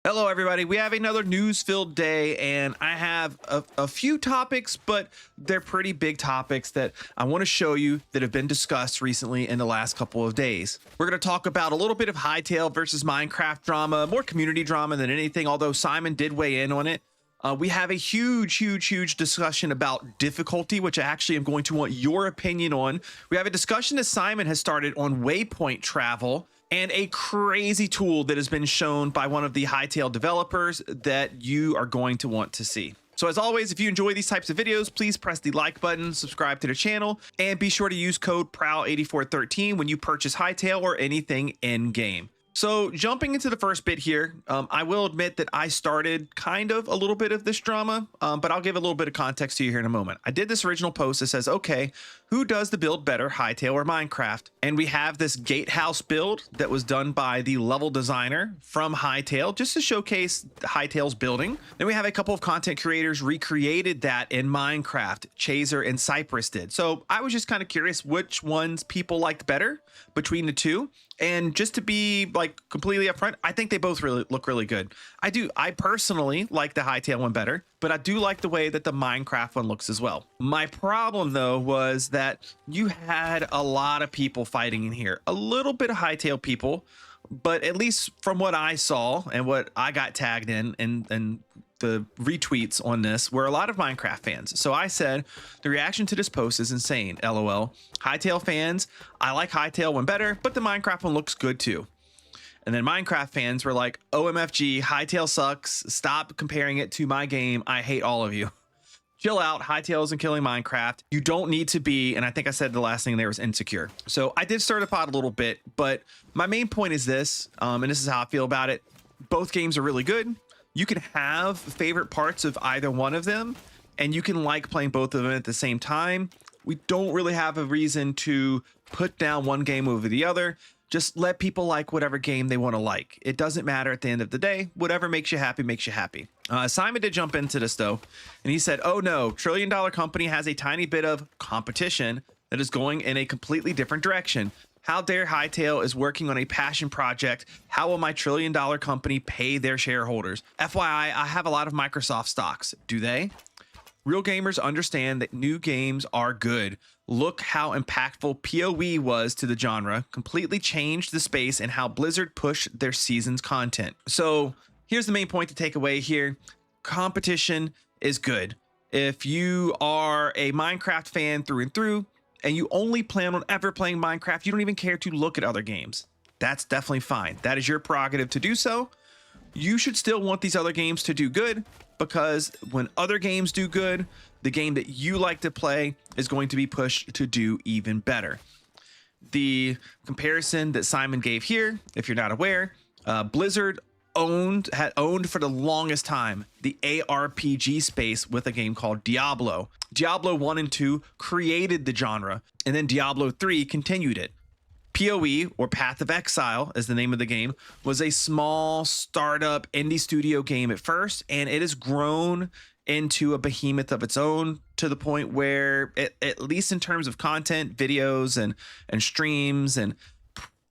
Hello, everybody. We have another news-filled day, and I have a few topics, but they're pretty big topics that I want to show you that have been discussed recently in the last couple of days. We're going to talk about a little bit of Hytale versus Minecraft drama, more community drama than anything, although Simon did weigh in on it. We have a huge discussion about difficulty, which I actually am going to want your opinion on. We have a discussion that Simon has started on waypoint travel, and a crazy tool that has been shown by one of the Hytale developers that you are going to want to see. So as always, if you enjoy these types of videos, please press the like button, subscribe to the channel, and be sure to use code PROW8413 when you purchase Hytale or anything in game. So jumping into the first bit here, I will admit that I started kind of a little bit of this drama, but I'll give a little bit of context to you here in a moment. I did this original post that says, okay, who does the build better, Hytale or Minecraft? And we have this gatehouse build that was done by the level designer from Hytale, just to showcase Hytale's building. Then we have a couple of content creators recreated that in Minecraft. Chaser and Cypress did. So I was just kind of curious which ones people liked better between the two. And just to be like completely upfront, I think they both really look really good. I personally like the Hytale one better, but I do like the way that the Minecraft one looks as well. My problem though was that you had a lot of people fighting in here, a little bit of Hytale people, but at least from what I saw and what I got tagged in and the retweets on this were a lot of Minecraft fans. So I said the reaction to this post is insane. LOL. Hytale fans, I like Hytale one better, but the Minecraft one looks good too. And then Minecraft fans were like, OMFG, Hytale sucks. Stop comparing it to my game. I hate all of you. Chill out. Hytale isn't killing Minecraft. You don't need to be, and I think I said the last thing there was insecure. So I did stir the pot a little bit, but my main point is this, and this is how I feel about it. Both games are really good. You can have favorite parts of either one of them, and you can like playing both of them at the same time. We don't really have a reason to put down one game over the other. Just let people like whatever game they want to like. It doesn't matter at the end of the day. Whatever makes you happy makes you happy. Simon did jump into this though, and he said, oh no, $1 trillion company has a tiny bit of competition that is going in a completely different direction. How dare Hytale is working on a passion project? How will my $1 trillion company pay their shareholders? FYI, I have a lot of Microsoft stocks. Do they? Real gamers understand that new games are good. Look how impactful PoE was to the genre, completely changed the space and how Blizzard pushed their season's content. So here's the main point to take away here. Competition is good. If you are a Minecraft fan through and through, and you only plan on ever playing Minecraft, you don't even care to look at other games. That's definitely fine. That is your prerogative to do so. You should still want these other games to do good, because when other games do good, the game that you like to play is going to be pushed to do even better. The comparison that Simon gave here, if you're not aware, Blizzard had owned for the longest time the ARPG space with a game called Diablo. Diablo 1 and 2 created the genre, and then Diablo 3 continued it. PoE, or Path of Exile is the name of the game, was a small startup indie studio game at first, and it has grown into a behemoth of its own to the point where, at least in terms of content, videos and streams and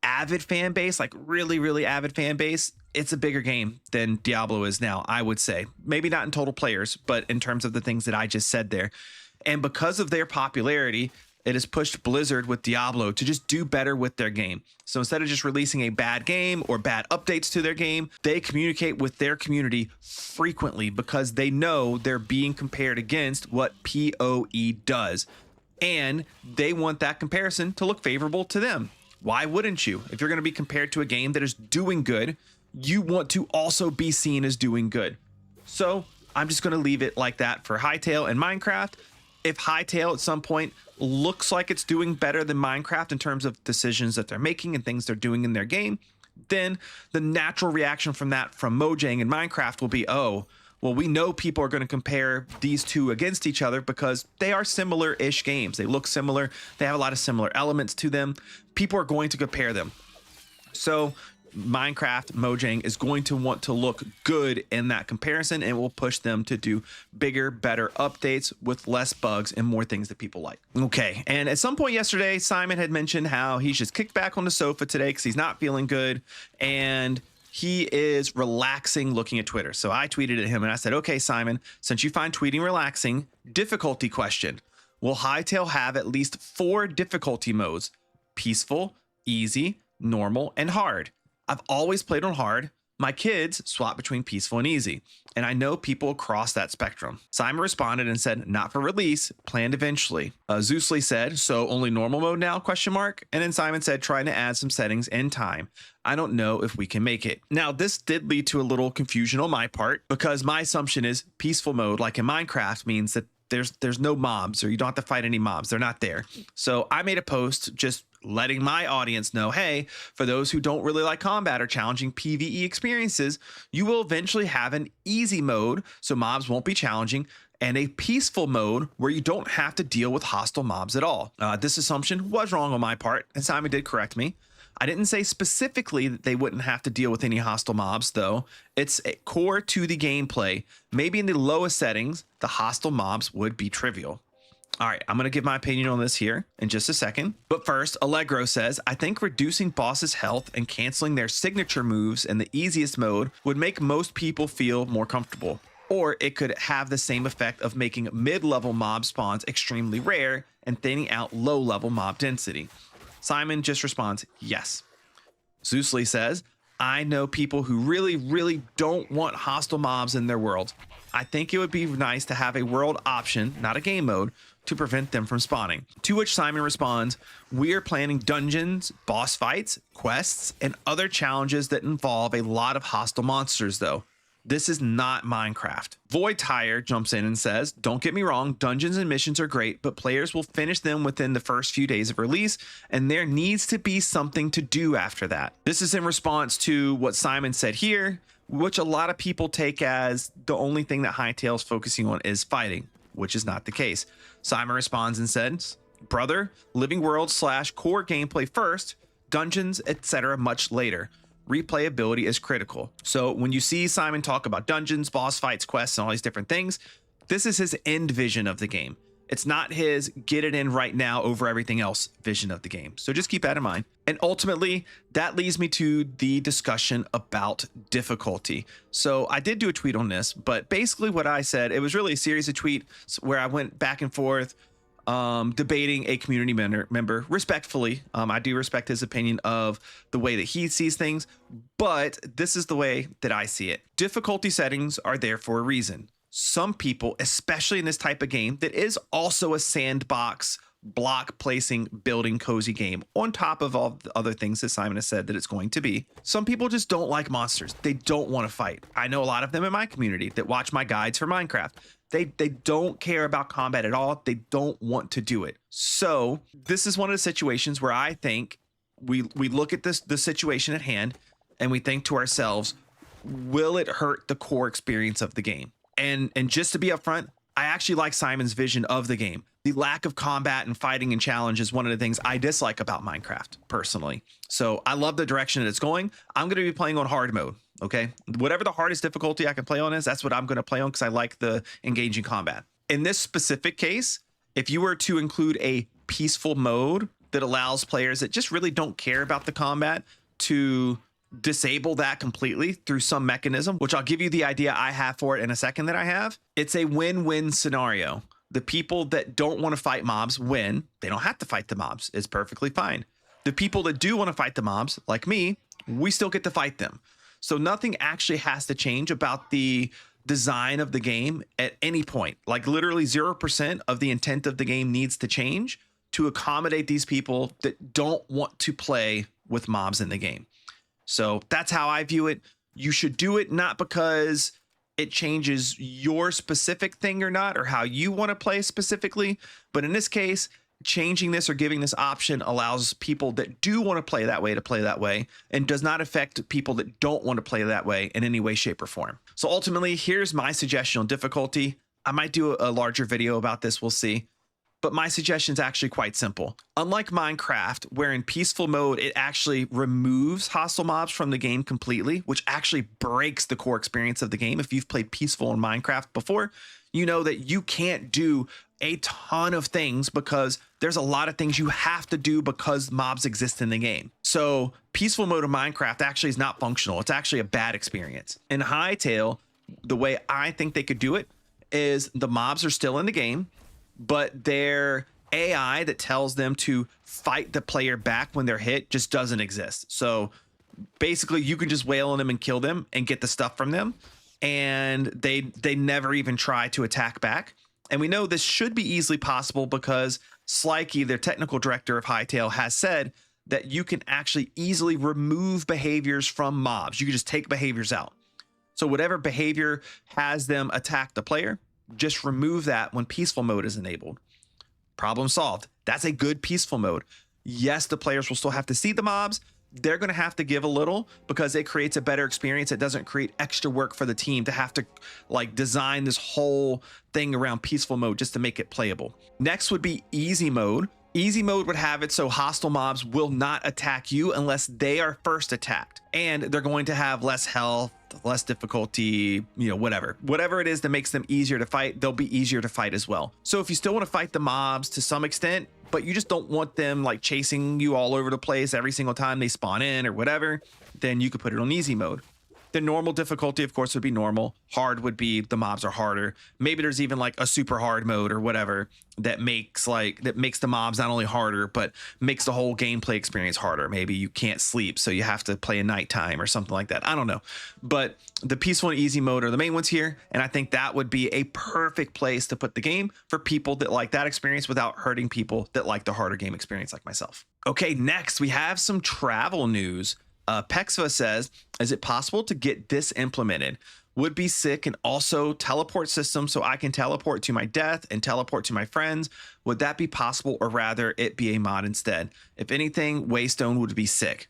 avid fan base, like really avid fan base, it's a bigger game than Diablo is now, I would say. Maybe not in total players, but in terms of the things that I just said there. And because of their popularity, it has pushed Blizzard with Diablo to just do better with their game. So instead of just releasing a bad game or bad updates to their game, they communicate with their community frequently because they know they're being compared against what PoE does. And they want that comparison to look favorable to them. Why wouldn't you? If you're going to be compared to a game that is doing good, you want to also be seen as doing good. So I'm just going to leave it like that for Hytale and Minecraft. If Hytale at some point looks like it's doing better than Minecraft in terms of decisions that they're making and things they're doing in their game, then the natural reaction from that from Mojang and Minecraft will be, oh, well, we know people are going to compare these two against each other because they are similar-ish games. They look similar. They have a lot of similar elements to them. People are going to compare them. So Minecraft, Mojang is going to want to look good in that comparison, and will push them to do bigger, better updates with less bugs and more things that people like. Okay, and at some point yesterday, Simon had mentioned how he's just kicked back on the sofa today because he's not feeling good, and he is relaxing looking at Twitter. So I tweeted at him and I said, okay, Simon, since you find tweeting relaxing, difficulty question. Will Hytale have at least 4 difficulty modes? Peaceful, easy, normal, and hard. I've always played on hard. My kids swap between peaceful and easy, and I know people across that spectrum. Simon responded and said, not for release, planned eventually. Zeusly said, so only normal mode now, question mark? And then Simon said, trying to add some settings in time. I don't know if we can make it. Now, this did lead to a little confusion on my part because my assumption is peaceful mode, like in Minecraft, means that there's no mobs or you don't have to fight any mobs. They're not there. So I made a post just letting my audience know, hey, for those who don't really like combat or challenging PvE experiences, you will eventually have an easy mode so mobs won't be challenging, and a peaceful mode where you don't have to deal with hostile mobs at all. This assumption was wrong on my part, and Simon did correct me. I didn't say specifically that they wouldn't have to deal with any hostile mobs, though. It's core to the gameplay. Maybe in the lowest settings, the hostile mobs would be trivial. All right, I'm going to give my opinion on this here in just a second. But first, Allegro says, I think reducing bosses' health and canceling their signature moves in the easiest mode would make most people feel more comfortable. Or it could have the same effect of making mid-level mob spawns extremely rare and thinning out low-level mob density. Simon just responds, yes. Zeusly says, I know people who really don't want hostile mobs in their world. I think it would be nice to have a world option, not a game mode, to prevent them from spawning. To which Simon responds, we are planning dungeons, boss fights, quests, and other challenges that involve a lot of hostile monsters though. This is not Minecraft. Void Tire jumps in and says, don't get me wrong, dungeons and missions are great, but players will finish them within the first few days of release, and there needs to be something to do after that. This is in response to what Simon said here, which a lot of people take as the only thing that Hytale is focusing on is fighting, which is not the case. Simon responds and says, brother, living world / core gameplay first, dungeons, etc. much later. Replayability is critical. So when you see Simon talk about dungeons, boss fights, quests, and all these different things, this is his end vision of the game. It's not his get it in right now over everything else vision of the game. So just keep that in mind. And ultimately, that leads me to the discussion about difficulty. So I did do a tweet on this, but basically what I said, it was really a series of tweets where I went back and forth debating a community member respectfully. I do respect his opinion of the way that he sees things, but this is the way that I see it. Difficulty settings are there for a reason. Some people, especially in this type of game that is also a sandbox, block placing, building cozy game on top of all the other things that Simon has said that it's going to be. Some people just don't like monsters. They don't want to fight. I know a lot of them in my community that watch my guides for Minecraft. They don't care about combat at all. They don't want to do it. So this is one of the situations where I think we look at the situation at hand and we think to ourselves, will it hurt the core experience of the game? And just to be upfront, I actually like Simon's vision of the game. The lack of combat and fighting and challenge is one of the things I dislike about Minecraft personally. So I love the direction that it's going. I'm going to be playing on hard mode. Okay, whatever the hardest difficulty I can play on is, that's what I'm going to play on because I like the engaging combat. In this specific case, if you were to include a peaceful mode that allows players that just really don't care about the combat to disable that completely through some mechanism, which I'll give you the idea I have for it in a second that I have, it's a win-win scenario. The people that don't want to fight mobs win. They don't have to fight the mobs. It's perfectly fine. The people that do want to fight the mobs, like me, we still get to fight them. So nothing actually has to change about the design of the game at any point. Like literally 0% of the intent of the game needs to change to accommodate these people that don't want to play with mobs in the game. So that's how I view it. You should do it not because it changes your specific thing or not, or how you want to play specifically. But in this case, changing this or giving this option allows people that do want to play that way and does not affect people that don't want to play that way in any way, shape, or form. So ultimately, here's my suggestion on difficulty. I might do a larger video about this, we'll see. But my suggestion is actually quite simple. Unlike Minecraft, where in peaceful mode, it actually removes hostile mobs from the game completely, which actually breaks the core experience of the game. If you've played peaceful in Minecraft before, you know that you can't do a ton of things because there's a lot of things you have to do because mobs exist in the game. So peaceful mode of Minecraft actually is not functional. It's actually a bad experience. In Hytale, the way I think they could do it is the mobs are still in the game, but their AI that tells them to fight the player back when they're hit just doesn't exist. So basically you can just wail on them and kill them and get the stuff from them, and they never even try to attack back. And we know this should be easily possible because Slikey, their technical director of Hytale, has said that you can actually easily remove behaviors from mobs. You can just take behaviors out. So whatever behavior has them attack the player, just remove that when peaceful mode is enabled. Problem solved. That's a good peaceful mode. Yes, the players will still have to see the mobs. They're going to have to give a little because it creates a better experience. It doesn't create extra work for the team to have to like design this whole thing around peaceful mode just to make it playable. Next would be easy mode. Easy mode would have it so hostile mobs will not attack you unless they are first attacked, and they're going to have less health, less difficulty, you know, whatever it is that makes them easier to fight, they'll be easier to fight as well. So if you still want to fight the mobs to some extent, but you just don't want them like chasing you all over the place every single time they spawn in or whatever, then you could put it on easy mode. The normal difficulty, of course, would be normal. Hard would be the mobs are harder. Maybe there's even like a super hard mode or whatever that makes the mobs not only harder, but makes the whole gameplay experience harder. Maybe you can't sleep, so you have to play at nighttime or something like that. I don't know. But the peaceful and easy mode are the main ones here. And I think that would be a perfect place to put the game for people that like that experience without hurting people that like the harder game experience like myself. Okay, next we have some travel news. Pexva says, is it possible to get this implemented? Would be sick. And also teleport system so I can teleport to my death and teleport to my friends. Would that be possible, or rather it be a mod instead? If anything, Waystone would be sick.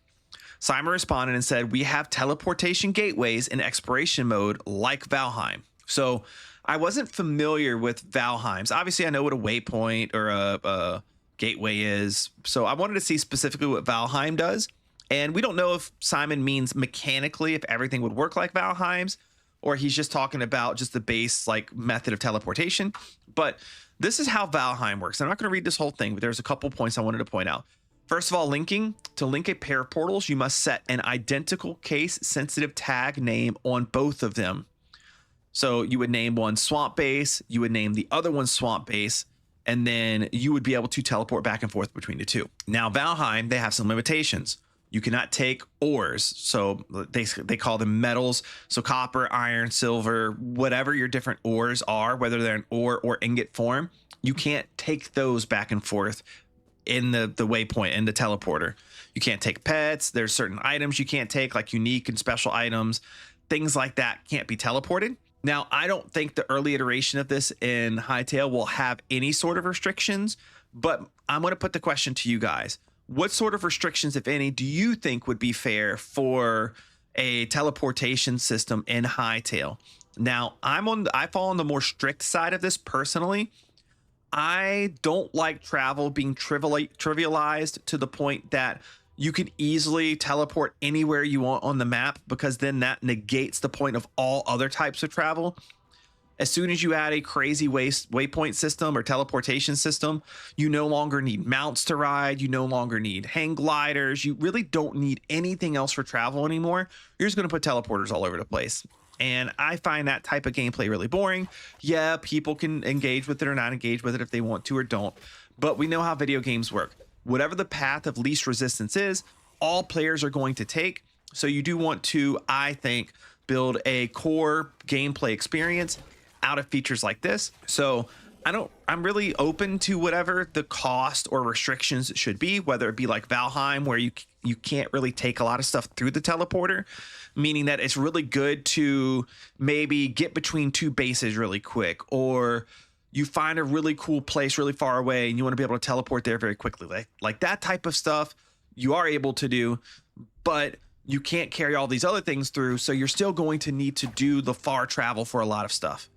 Simon responded and said, we have teleportation gateways in exploration mode like Valheim. So I wasn't familiar with Valheim's. Obviously I know what a waypoint or a gateway is. So I wanted to see specifically what Valheim does. And we don't know if Simon means mechanically if everything would work like Valheim's, or he's just talking about just the base like method of teleportation. But this is how Valheim works. I'm not going to read this whole thing, but there's a couple points I wanted to point out. First of all, linking. To link a pair of portals, you must set an identical case sensitive tag name on both of them. So you would name one swamp base, you would name the other one swamp base, and then you would be able to teleport back and forth between the two. Now, Valheim, they have some limitations. You cannot take ores. So they call them metals. So copper, iron, silver, whatever your different ores are, whether they're an ore or ingot form, you can't take those back and forth in the waypoint, in the teleporter. You can't take pets. There's certain items you can't take, like unique and special items. Things like that can't be teleported. Now, I don't think the early iteration of this in Hytale will have any sort of restrictions, but I'm going to put the question to you guys. What sort of restrictions, if any, do you think would be fair for a teleportation system in Hytale? Now, I fall on the more strict side of this personally. I don't like travel being trivialized to the point that you can easily teleport anywhere you want on the map, because then that negates the point of all other types of travel. As soon as you add a crazy waypoint system or teleportation system, you no longer need mounts to ride. You no longer need hang gliders. You really don't need anything else for travel anymore. You're just going to put teleporters all over the place. And I find that type of gameplay really boring. Yeah, people can engage with it or not engage with it if they want to or don't. But we know how video games work. Whatever the path of least resistance is, all players are going to take. So you do want to, I think, build a core gameplay experience out of features like this. So I'm really open to whatever the cost or restrictions should be, whether it be like Valheim, where you can't really take a lot of stuff through the teleporter, meaning that it's really good to maybe get between two bases really quick, or you find a really cool place really far away and you want to be able to teleport there very quickly. Like that type of stuff you are able to do, but you can't carry all these other things through. So you're still going to need to do the far travel for a lot of stuff.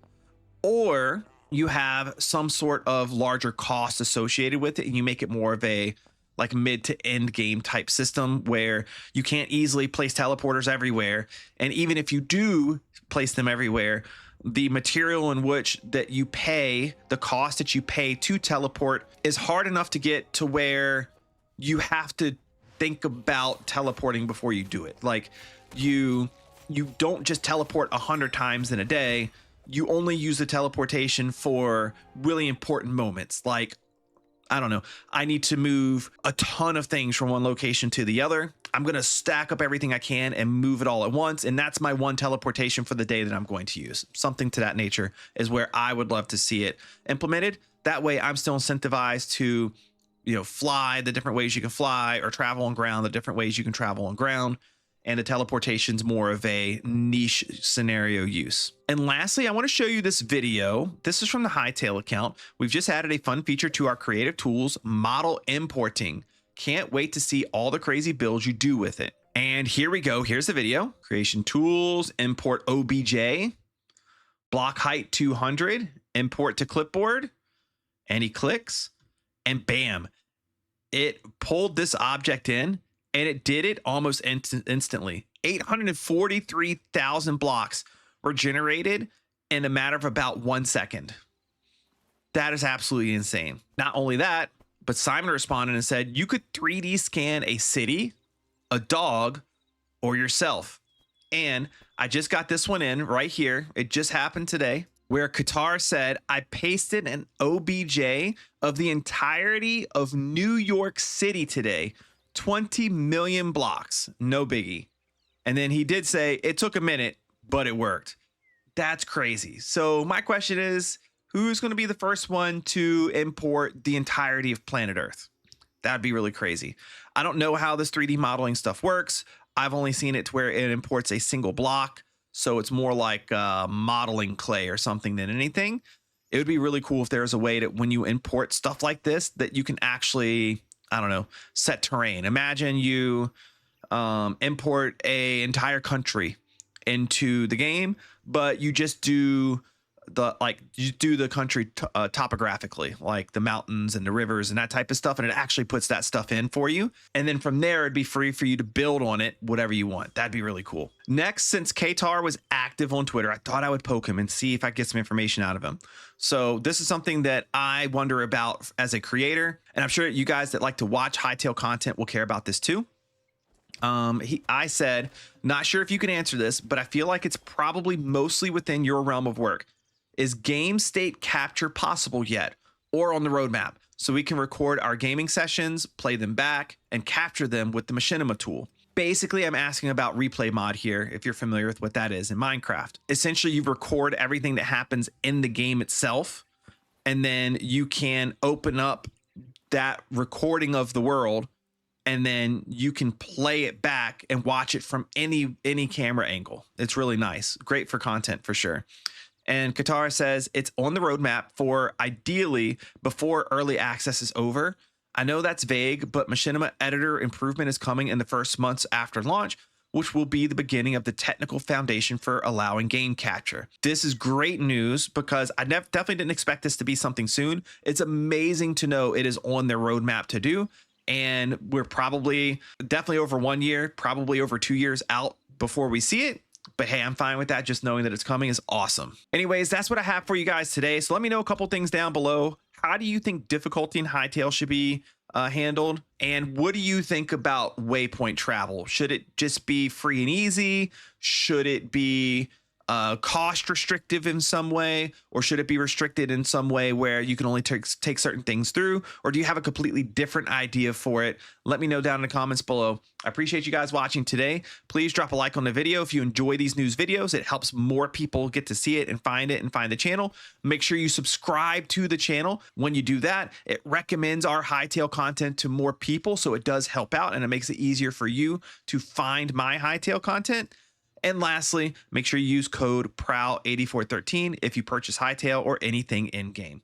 Or you have some sort of larger cost associated with it and you make it more of a like mid to end game type system where you can't easily place teleporters everywhere. And even if you do place them everywhere, the material in which that you pay, the cost that you pay to teleport is hard enough to get to where you have to think about teleporting before you do it. Like you don't just teleport 100 times in a day. You only use the teleportation for really important moments. Like, I don't know, I need to move a ton of things from one location to the other. I'm going to stack up everything I can and move it all at once. And that's my one teleportation for the day that I'm going to use. Something to that nature is where I would love to see it implemented. That way I'm still incentivized to, fly the different ways you can fly, or travel on ground the different ways you can travel on ground. And the teleportation's more of a niche scenario use. And lastly, I want to show you this video. This is from the Hytale account. We've just added a fun feature to our creative tools, model importing. Can't wait to see all the crazy builds you do with it. And here we go. Here's the video. Creation tools, import OBJ, block height 200, import to clipboard, and he clicks, and bam, it pulled this object in. And it did it almost instantly. 843,000 blocks were generated in a matter of about 1 second. That is absolutely insane. Not only that, but Simon responded and said, you could 3D scan a city, a dog, or yourself. And I just got this one in right here. It just happened today, where Qatar said, I pasted an OBJ of the entirety of New York City today. 20 million blocks, no biggie. And then he did say it took a minute, but it worked. That's crazy. So my question is, who's going to be the first one to import the entirety of planet Earth? That'd be really crazy. I don't know how this 3D modeling stuff works. I've only seen it to where it imports a single block. So it's more like modeling clay or something than anything. It would be really cool if there's a way that when you import stuff like this, that you can actually, I don't know, set terrain. Imagine you import a entire country into the game, but you just do the country topographically, like the mountains and the rivers and that type of stuff, and it actually puts that stuff in for you. And then from there, it'd be free for you to build on it, whatever you want. That'd be really cool. Next, since Qatar was active on Twitter, I thought I would poke him and see if I could get some information out of him. So this is something that I wonder about as a creator, and I'm sure you guys that like to watch Hytale content will care about this too. I said, not sure if you can answer this, but I feel like it's probably mostly within your realm of work. Is game state capture possible yet, or on the roadmap, so we can record our gaming sessions, play them back, and capture them with the machinima tool? Basically, I'm asking about replay mod here, if you're familiar with what that is in Minecraft. Essentially, you record everything that happens in the game itself, and then you can open up that recording of the world, and then you can play it back and watch it from any camera angle. It's really nice. Great for content for sure. And Qatar says it's on the roadmap for ideally before early access is over. I know that's vague, but machinima editor improvement is coming in the first months after launch, which will be the beginning of the technical foundation for allowing game capture. This is great news because I definitely didn't expect this to be something soon. It's amazing to know it is on their roadmap to do. And we're probably definitely over 1 year, probably over 2 years out before we see it. But hey, I'm fine with that. Just knowing that it's coming is awesome. Anyways, that's what I have for you guys today. So let me know a couple things down below. How do you think difficulty in Hytale should be handled? And what do you think about waypoint travel? Should it just be free and easy? Should it be cost restrictive in some way, or should it be restricted in some way where you can only take certain things through? Or do you have a completely different idea for it? Let me know down in the comments below. I appreciate you guys watching today. Please drop a like on the video if you enjoy these news videos. It helps more people get to see it and find the channel. Make sure you subscribe to the channel. When you do that, it recommends our Hytale content to more people, so it does help out and it makes it easier for you to find my Hytale content. And lastly, make sure you use code PROW8413 if you purchase Hytale or anything in game.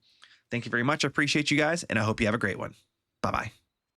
Thank you very much. I appreciate you guys, and I hope you have a great one. Bye-bye.